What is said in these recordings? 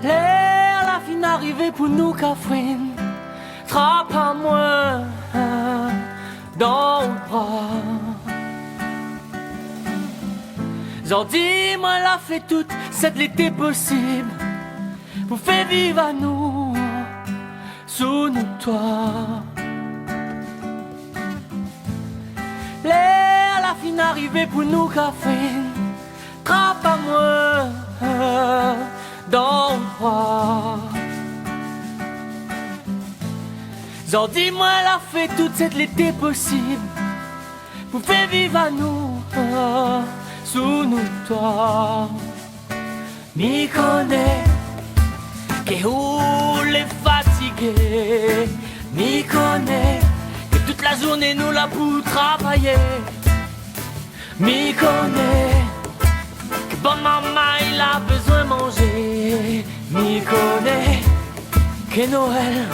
L'air, la fin arrivée pour nous, Catherine. Trappe à moi dans le bras. J'en dis, moi, la fait toute cette l'été possible. Pour faire vivre à nous, sous nos toits. L'air, la fin arrivée pour nous, Catherine. Trappe à moi dans le bras. J'en dis, moi, la fait toute cette l'été possible. Pour faire vivre à nous, sous nos toits. M'y connais, que roule est fatigué. M'y connais, que toute la journée nous la pour travailler. M'y connais, que bonne maman il a besoin de manger. M'y connais, que Noël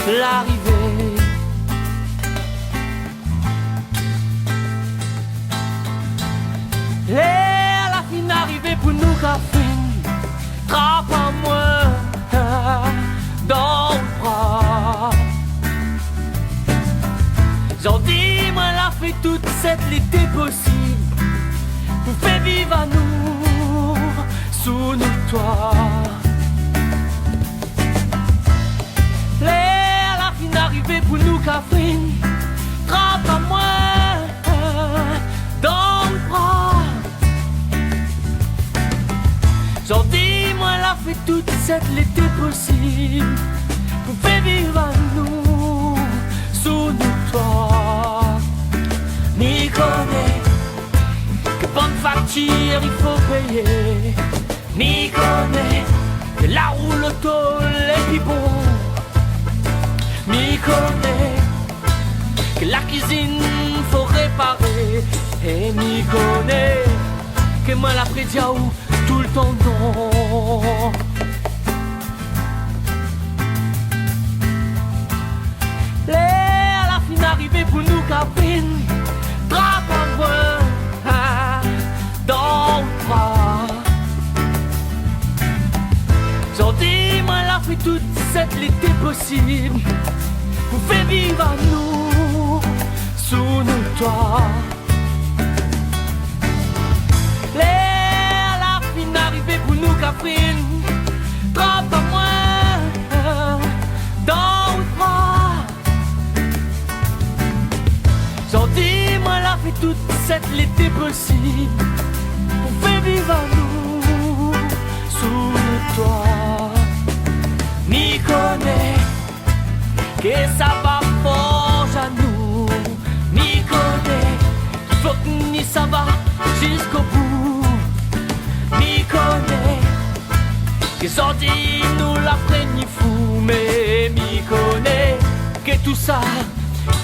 l'arrivée. L'air, la fin arrivée pour nous, Catherine. Trappe à moi dans le bras. J'en dis, moi, la fait toute cette l'été possible. Pour faire vivre à nous, sous nos toits. L'air, la fin arrivée pour nous, Catherine. Trappe à moi dans le bras. J'en dis, moi, la fait toute cette l'été possible. Pour faire vivre à nous, sous nos toits. M'y connais, que bonne facture il faut payer. M'y connais, que la roue, l'auto, les pipons. M'y connais, que la cuisine faut réparer. Et m'y connais, que moi la prédiaou tout le temps non. L'air, la fin arrivée pour nous, Catherine. Trappe à moi dans le bras. J'en dis, moi, la fait toute cette l'été possible. Pour faire vivre à nous, sous nos toits. L'air, la fin arrivée pour nous, Catherine. Trappe à moi dans le bras. J'en dis, moi, la fait toute cette l'été possible. Pour faire vivre à nous, sous nos toits. M'y connais, que ça va forge à nous. M'y connais, qu'il faut que ni ça va jusqu'au bout. M'y connais, que j'en dis nous la prenne fou. Mais m'y connais, que tout ça,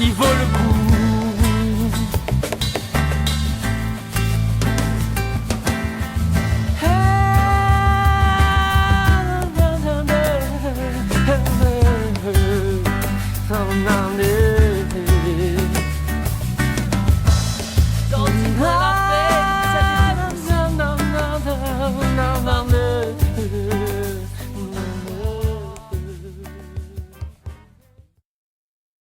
il vaut le coup.